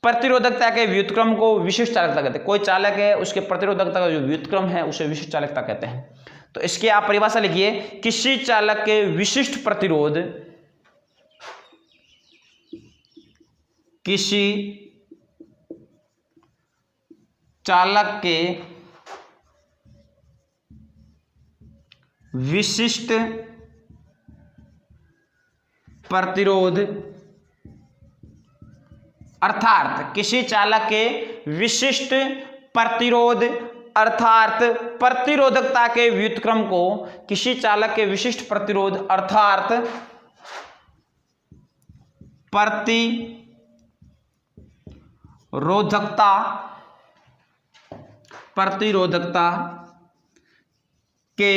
प्रतिरोधकता के व्युत्क्रम को विशिष्ट चालकता कहते हैं। कोई चालक है उसके प्रतिरोधकता का जो व्युत्क्रम है उसे विशिष्ट चालकता कहते हैं। तो इसकी आप परिभाषा लिखिए, किसी चालक के विशिष्ट प्रतिरोध, किसी चालक के विशिष्ट प्रतिरोध अर्थात किसी चालक के विशिष्ट प्रतिरोध अर्थात प्रतिरोधकता के व्युत्क्रम को, किसी चालक के विशिष्ट प्रतिरोध अर्थात प्रतिरोधकता के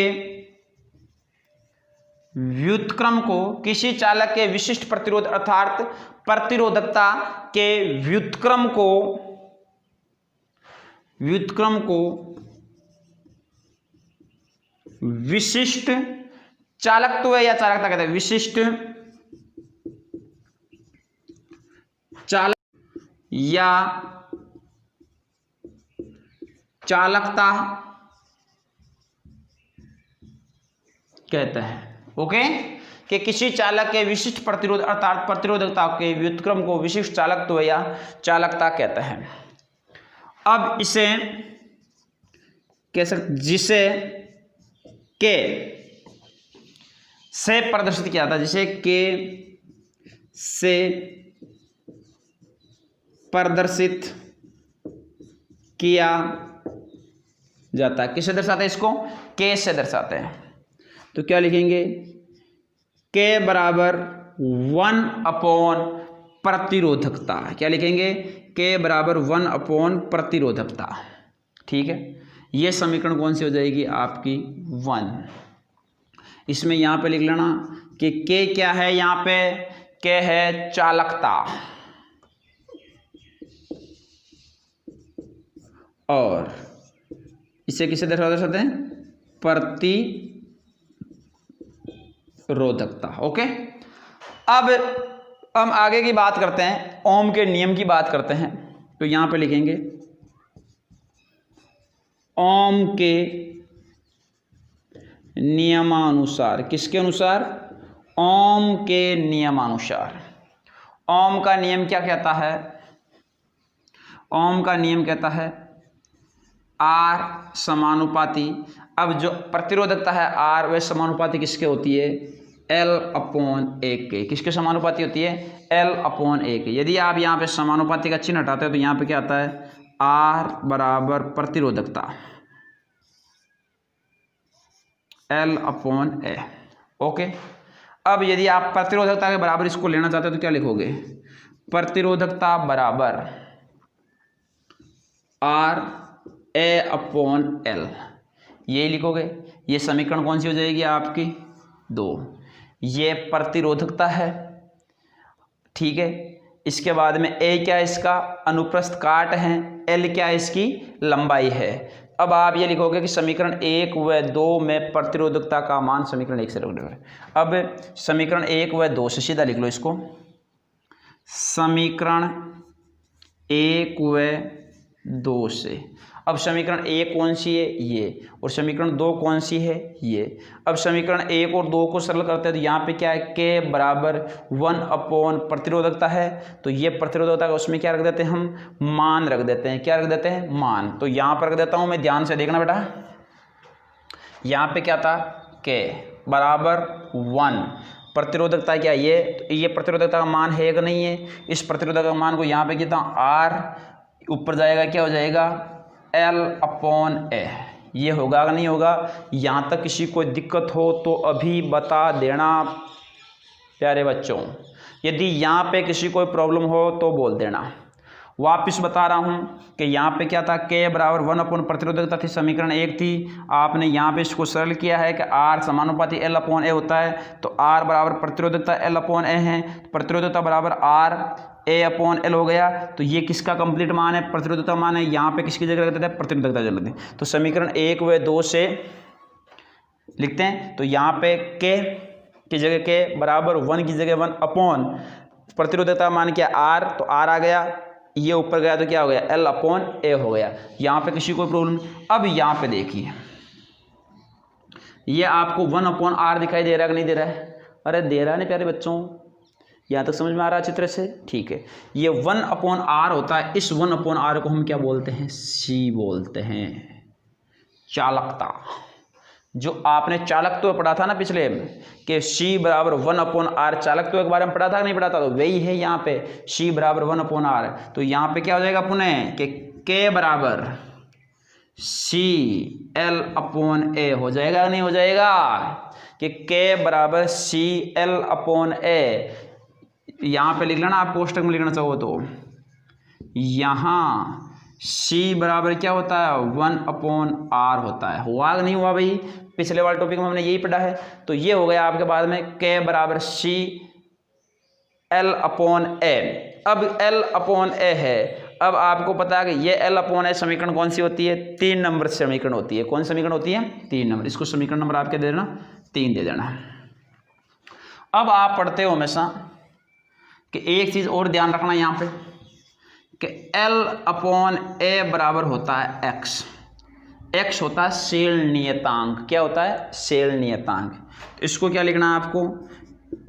व्युत्क्रम को, किसी चालक के विशिष्ट प्रतिरोध अर्थात प्रतिरोधकता के व्युत्क्रम को विशिष्ट चालकत्व या चालकता कहते हैं। विशिष्ट चालक या चालकता कहते हैं। ओके, कि किसी चालक के विशिष्ट प्रतिरोध अर्थात प्रतिरोधकता के व्युत्क्रम को विशिष्ट चालकत्व या चालकता कहते हैं। अब इसे कैसे, जिसे के से प्रदर्शित किया था, जिसे के से प्रदर्शित किया जाता है। किससे दर्शाते हैं इसको? के से दर्शाते हैं। तो क्या लिखेंगे? के बराबर 1 प्रतिरोधकता। क्या लिखेंगे? के बराबर 1 प्रतिरोधकता। ठीक है, ये समीकरण कौन सी हो जाएगी आपकी? 1। इसमें यहाँ पे लिख लेना कि के क्या है, यहाँ पे के है चालकता और इसे किसे दर्शाते हैं? प्रतिरोधकता। ओके, अब हम आगे की बात करते हैं, ओम के नियम की बात करते हैं। तो यहां पे लिखेंगे ओम के नियमानुसार। किसके अनुसार? ओम के नियमानुसार। ओम का नियम क्या कहता है? ओम का नियम कहता है R समानुपाती, अब जो प्रतिरोधकता है R वह समानुपाती किसके होती है? L/A के। किसके समानुपाती होती है? L/A के। यदि आप यहाँ पे समानुपाती का चिन्ह हटाते हो तो यहाँ पे क्या आता है? R बराबर प्रतिरोधकता L/A। ओके, अब यदि आप प्रतिरोधकता के बराबर इसको लेना चाहते हो तो क्या लिखोगे? प्रतिरोधकता बराबर RA/L, ये लिखोगे। ये समीकरण कौन सी हो जाएगी आपकी? 2। ये प्रतिरोधकता है, ठीक है। इसके बाद में A क्या है? इसका अनुप्रस्थ काट है, L क्या है? इसकी लंबाई है। अब आप ये लिखोगे कि समीकरण 1 व 2 में प्रतिरोधकता का मान समीकरण 1 से रख दो। अब समीकरण 1 व 2 से सीधा लिख लो इसको। समीकरण 1 व 2 से अब समीकरण 1 कौन सी है, ये, और समीकरण 2 कौन सी है, ये। अब समीकरण 1 और 2 को सरल करते हैं तो यहाँ पे क्या है, K बराबर 1 अपॉन प्रतिरोधकता है, तो ये प्रतिरोधकता का उसमें क्या रख देते हैं हम, मान रख देते हैं। क्या रख देते हैं, मान। तो यहाँ पर रख देता हूँ मैं, ध्यान से देखना बेटा। यहाँ पे क्या था, K बराबर 1, प्रतिरोधकता क्या ये, तो ये प्रतिरोधकता का मान है कि नहीं है। इस प्रतिरोधकता का मान को यहाँ पे कितना, R ऊपर जाएगा, क्या हो जाएगा, L अपॉन A। ये होगा कि नहीं होगा। यहाँ तक किसी को दिक्कत हो तो अभी बता देना प्यारे बच्चों, यदि यहाँ पे किसी को प्रॉब्लम हो तो बोल देना। वापस बता रहा हूँ कि यहाँ पे क्या था, K बराबर 1 अपॉन प्रतिरोधकता थी, समीकरण 1 थी। आपने यहाँ पे इसको सरल किया है कि R समानुपाती L अपॉन A होता है, तो R बराबर प्रतिरोधकता L अपॉन A है, तो प्रतिरोधकता बराबर R A अपॉन L हो गया। तो ये किसका कंप्लीट मान है, प्रतिरोधकता मान है। यहाँ पे किसकी जगह रख देते हैं, प्रतिरोधकता जगह रखते हैं। तो समीकरण 1 व 2 से लिखते हैं, तो यहाँ पे K की जगह K बराबर 1 की जगह 1 अपॉन प्रतिरोधकता मान क्या, R, तो R आ गया, ये ऊपर गया तो क्या हो गया, L अपॉन A हो गया। यहाँ पे किसी को प्रॉब्लम। अब यहाँ पे देखिए, ये आपको 1 अपॉन R दिखाई दे रहा है कि नहीं दे रहा है, अरे दे रहा है नहीं प्यारे बच्चों, यहाँ तक समझ में आ रहा है अच्छी तरह से, ठीक है। ये 1 अपॉन R होता है, इस 1 अपॉन R को हम क्या बोलते हैं, C बोलते हैं, चालकता। जो आपने चालकत्व पढ़ा था ना पिछले कि C बराबर 1 अपॉन R, चालकत्व के बारे में पढ़ा था कि नहीं पढ़ा था, तो वही है यहाँ पे C बराबर 1 अपॉन R। तो यहाँ पे क्या हो जाएगा पुनः कि K बराबर CL अपॉन A हो जाएगा नहीं हो जाएगा, कि K बराबर CL अपॉन A। यहाँ पे लिख लेना, आप कोष्टक में लिखना चाहो तो यहाँ C बराबर क्या होता है, 1 अपॉन R होता है। हुआ कि नहीं हुआ भाई, पिछले वाले टॉपिक में हमने यही पढ़ा है। तो ये हो गया आपके बाद में K बराबर C L अपॉन A। अब L अपॉन A है, अब आपको पता है कि ये L अपॉन A समीकरण कौन सी होती है, 3 नंबर समीकरण होती है। कौन सी समीकरण होती है, 3 नंबर। इसको समीकरण नंबर आपके दे देना, 3 दे देना। अब आप पढ़ते हो हमेशा कि एक चीज़ और ध्यान रखना यहाँ पे कि L अपॉन A बराबर होता है X। X होता है शेल नियतांक। क्या होता है, शेल नियतांक। तो इसको क्या लिखना है आपको,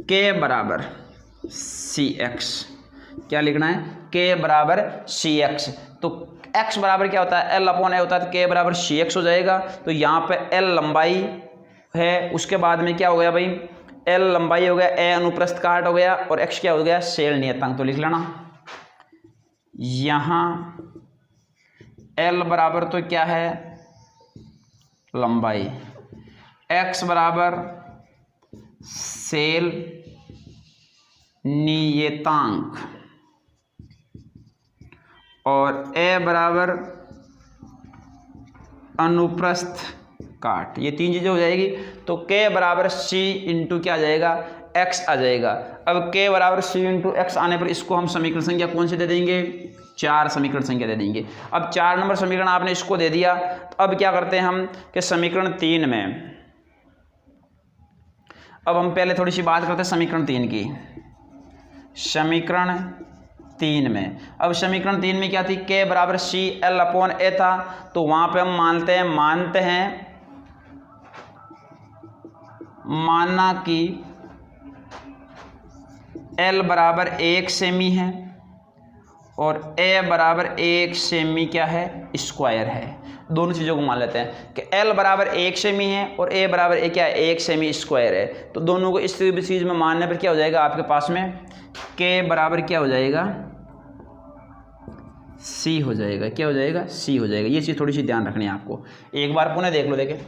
K बराबर CX। क्या लिखना है, K बराबर CX। तो X बराबर क्या होता है, L अपॉन A होता है, तो K बराबर CX हो जाएगा। तो यहाँ पे L लंबाई है, उसके बाद में क्या हो गया भाई, L लंबाई हो गया, A अनुप्रस्थ काट हो गया, और X क्या हो गया, शेल नियतांक। तो लिख लेना यहाँ L बराबर तो क्या है, लंबाई, X बराबर शेल नियतांक, और A बराबर अनुप्रस्थ काट। ये 3 चीज़ें हो जाएगी। तो K बराबर C इंटू क्या आ जाएगा, X आ जाएगा। अब K बराबर C इंटू X आने पर इसको हम समीकरण संख्या कौन से दे देंगे, 4 समीकरण संख्या दे देंगे। अब 4 नंबर समीकरण आपने इसको दे दिया, तो अब क्या करते हैं हम कि समीकरण 3 में, अब हम पहले थोड़ी सी बात करते हैं समीकरण 3 की। समीकरण 3 में, अब समीकरण 3 में क्या थी, K बराबर C L अपॉन A था। तो वहाँ पे हम मानते हैं माना कि L बराबर 1 सेमी है और A बराबर 1 सेमी क्या है, स्क्वायर है। दोनों चीज़ों को मान लेते हैं कि L बराबर 1 सेमी है और A बराबर क्या है, 1 सेमी स्क्वायर है। तो दोनों को इस चीज़ में मानने पर क्या हो जाएगा आपके पास में, K बराबर क्या हो जाएगा, C हो जाएगा। क्या हो जाएगा, C हो जाएगा। ये चीज़ थोड़ी सी ध्यान रखनी है आपको। एक बार पुनः देख लो, देखें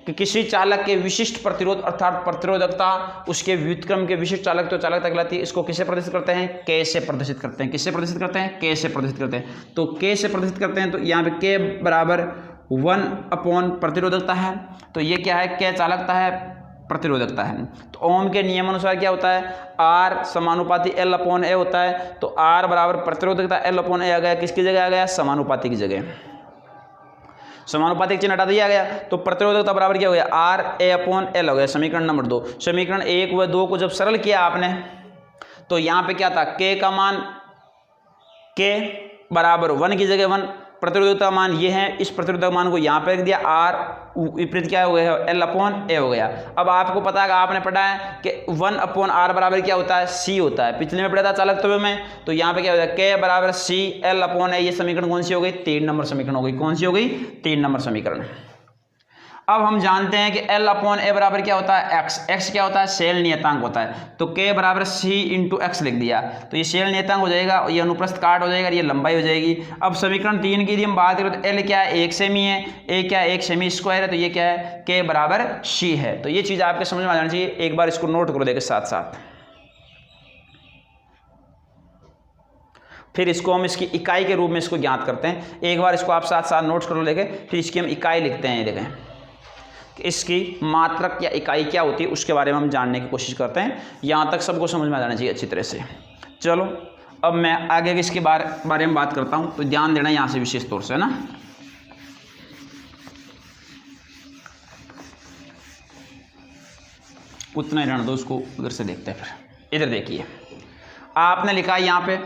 कि किसी चालक के विशिष्ट प्रतिरोध अर्थात प्रतिरोधकता उसके व्युत्क्रम के विशिष्ट चालक तो चालकता कहलाती है। इसको किससे प्रदर्शित करते हैं, K से प्रदर्शित करते हैं। किससे प्रदर्शित करते हैं, K से प्रदर्शित करते हैं। तो K से प्रदर्शित करते हैं, तो यहाँ पे K बराबर 1 अपॉन प्रतिरोधकता है। तो ये क्या है, K चालकता है, प्रतिरोधकता है। तो ओम के नियम अनुसार क्या होता है, R समानुपाती L अपॉन A होता है। तो R बराबर प्रतिरोधकता L अपॉन A आ गया, किसकी जगह आ गया, समानुपाती की जगह। समानुपातिक चिन्ह हटा दिया गया, तो प्रतिरोधकता बराबर क्या हो गया, R A अपॉन L हो गया। समीकरण नंबर 2। समीकरण 1 व 2 को जब सरल किया आपने, तो यहाँ पे क्या था, K का मान K बराबर 1 की जगह 1 प्रतिरोधकता मान ये है, इस प्रतिरोधक मान को यहाँ पे रख दिया, आर विपरीत क्या हो गया, एल अपॉन ए हो गया। अब आपको पता है, आपने पढ़ा है कि 1 अपॉन आर बराबर क्या होता है, सी होता है, पिछले में पढ़ा था चालकत्व में। तो यहाँ पे क्या होता है, के बराबर सी एल अपॉन ए। ये समीकरण कौन सी हो गई, 3 नंबर समीकरण हो गई। कौन सी हो गई, 3 नंबर समीकरण। अब हम जानते हैं कि L अपॉन ए बराबर क्या होता है, x। x क्या होता है, शेल नियतांक होता है। तो k बराबर c इंटू एक्स लिख दिया, तो ये शेल नियतांक हो जाएगा, ये अनुप्रस्थ काट हो जाएगा, ये लंबाई हो जाएगी। अब समीकरण 3 की यदि हम बात करें तो L क्या है, 1 सेमी है, a क्या है, 1 सेमी स्क्वायर है, तो ये क्या है, k बराबर c है। तो ये चीज़ आपके समझ में आ जानी चाहिए। एक बार इसको नोट करो देखे साथ साथ, फिर इसको हम इसकी इकाई के रूप में इसको ज्ञात करते हैं। एक बार इसको आप साथ साथ नोट्स करो लेके, फिर इसकी हम इकाई लिखते हैं। ये देखें कि इसकी मात्रक या इकाई क्या होती है, उसके बारे में हम जानने की कोशिश करते हैं। यहाँ तक सबको समझ में आ जाना चाहिए अच्छी तरह से। चलो अब मैं आगे इसके बारे में बात करता हूँ, तो ध्यान देना यहाँ से विशेष तौर से, है ना। उतना ही रहने दो, उसको उधर से देखते हैं। फिर इधर देखिए, आपने लिखा है यहाँ पे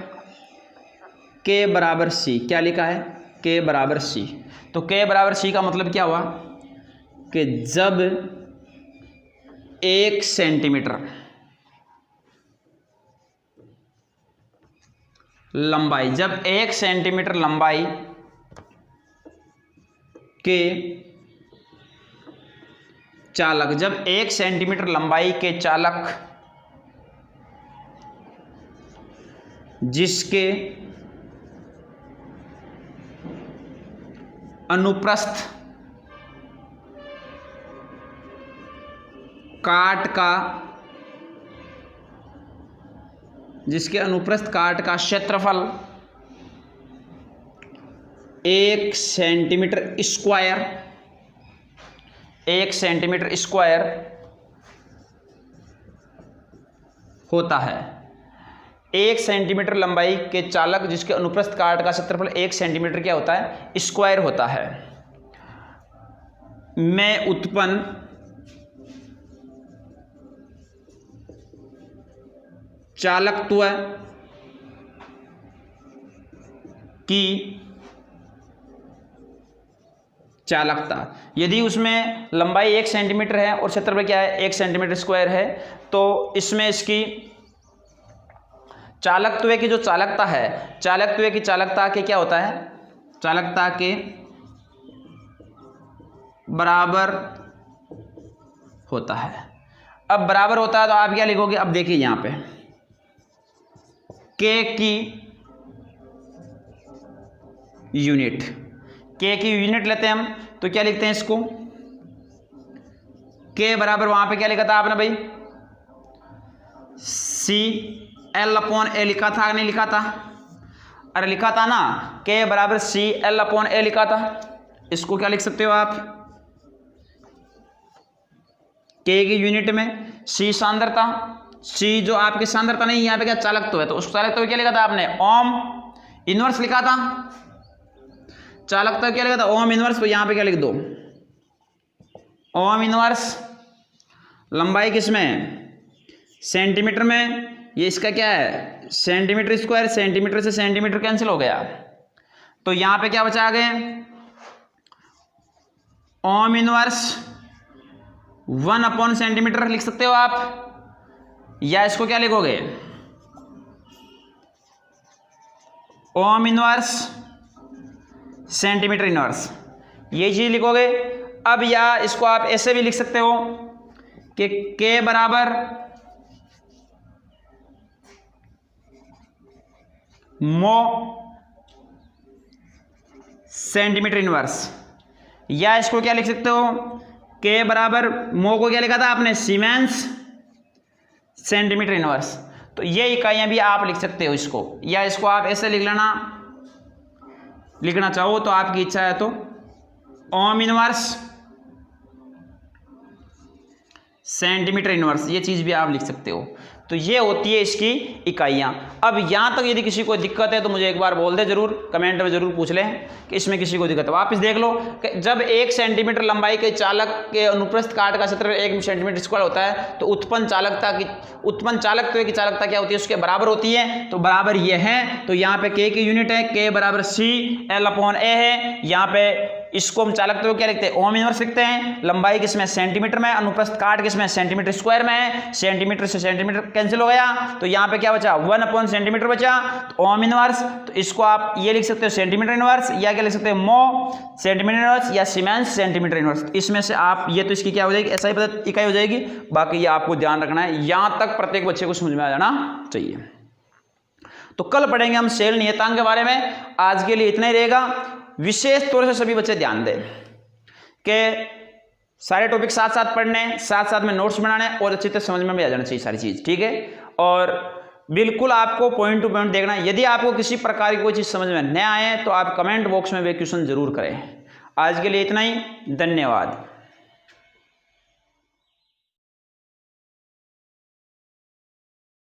k बराबर c। क्या लिखा है, k बराबर c। तो k बराबर c का मतलब क्या हुआ कि जब 1 सेंटीमीटर लंबाई, जब 1 सेंटीमीटर लंबाई के चालक, जब 1 सेंटीमीटर लंबाई के चालक जिसके अनुप्रस्थ काट का, जिसके अनुप्रस्थ काट का क्षेत्रफल 1 सेंटीमीटर स्क्वायर, 1 सेंटीमीटर स्क्वायर होता है। 1 सेंटीमीटर लंबाई के चालक जिसके अनुप्रस्थ काट का क्षेत्रफल 1 सेंटीमीटर क्या होता है, स्क्वायर होता है, में उत्पन्न चालकत्व की चालकता, यदि उसमें लंबाई 1 सेंटीमीटर है और क्षेत्रफल क्या है, 1 सेंटीमीटर स्क्वायर है, तो इसमें इसकी चालकत्व की जो चालकता है, चालकत्व की चालकता के क्या होता है, चालकता के बराबर होता है। अब बराबर होता है तो आप क्या लिखोगे, अब देखिए यहाँ पे K की यूनिट, K की यूनिट लेते हैं हम, तो क्या लिखते हैं इसको, K बराबर वहां पे क्या लिखा था आपने भाई, C L अपॉन ए लिखा था, नहीं लिखा था, अरे लिखा था ना, K बराबर C L अपॉन ए लिखा था। इसको क्या लिख सकते हो आप, K की यूनिट में C सांद्रता, C जो आपकी सांद्रता नहीं, यहाँ पे क्या चालकत्व है, तो उस चालकत्व क्या लिखा था आपने, ओम इनवर्स लिखा था। चालकत्व क्या लिखा था, ओम इनवर्स, तो यहाँ पे क्या लिख दो, ओम इनवर्स लंबाई किसमें, सेंटीमीटर में, ये इसका क्या है सेंटीमीटर स्क्वायर, सेंटीमीटर से सेंटीमीटर कैंसिल हो गया, तो यहाँ पे क्या बचा आगे, ओम इनवर्स 1 अपॉन सेंटीमीटर लिख सकते हो आप, या इसको क्या लिखोगे, ओम इनवर्स सेंटीमीटर इनवर्स, ये चीज लिखोगे। अब या इसको आप ऐसे भी लिख सकते हो कि K बराबर मो सेंटीमीटर इनवर्स, या इसको क्या लिख सकते हो, K बराबर मो को क्या लिखा था आपने, सीमेंस सेंटीमीटर इनवर्स। तो ये इकाइयां भी आप लिख सकते हो इसको, या इसको आप ऐसे लिख लेना, लिखना चाहो तो आपकी इच्छा है तो ओम इनवर्स सेंटीमीटर इनवर्स, ये चीज भी आप लिख सकते हो। तो ये होती है इसकी इकाइयाँ। अब यहाँ तक यदि किसी को दिक्कत है तो मुझे एक बार बोल दे, जरूर कमेंट में जरूर पूछ लें कि इसमें किसी को दिक्कत है। वापस देख लो कि जब 1 सेंटीमीटर लंबाई के चालक के अनुप्रस्थ काट का क्षेत्र 1 सेंटीमीटर स्क्वायर होता है तो उत्पन्न चालकत्व की चालकता क्या होती है, उसके बराबर होती है। तो बराबर ये है, तो यहाँ पे K की यूनिट है, K बराबर CL/A है। यहाँ पे इसको हम चालकत्व क्या लिखते हैं, ओम इनवर्स लिखते हैं। लंबाई किसमें, सेंटीमीटर में, अनुप्रस्थ काट किसमें, सेंटीमीटर स्क्वायर में है। सेंटीमीटर से सेंटीमीटर कैंसिल हो गया, तो यहाँ पे क्या बचा, 1 सेंटीमीटर बचा, तो ओम इनवर्स। तो इसको आप ये लिख सकते हो सेंटीमीटर इनवर्स, या क्या लिख सकते हो मो सेंटीमीटर इनवर्स, या सीमेंस सेंटीमीटर इनवर्स। इसमें से आप ये तो इसकी क्या हो जाएगी, ऐसा ही इकाई हो जाएगी। बाकी ये आपको ध्यान रखना है, यहाँ तक प्रत्येक बच्चे को समझ में आ जाना चाहिए। तो कल पढ़ेंगे हम सेल नियतांक के बारे में। आज के लिए इतना ही रहेगा। विशेष तौर से सभी बच्चे ध्यान दें कि सारे टॉपिक साथ साथ पढ़ने, साथ साथ में नोट्स बनाने और अच्छी तरह समझ में भी आ जाना चाहिए सारी चीज़, ठीक है। और बिल्कुल आपको पॉइंट टू पॉइंट देखना है। यदि आपको किसी प्रकार की कोई चीज़ समझ में न आए तो आप कमेंट बॉक्स में वे क्वेश्चन जरूर करें। आज के लिए इतना ही, धन्यवाद।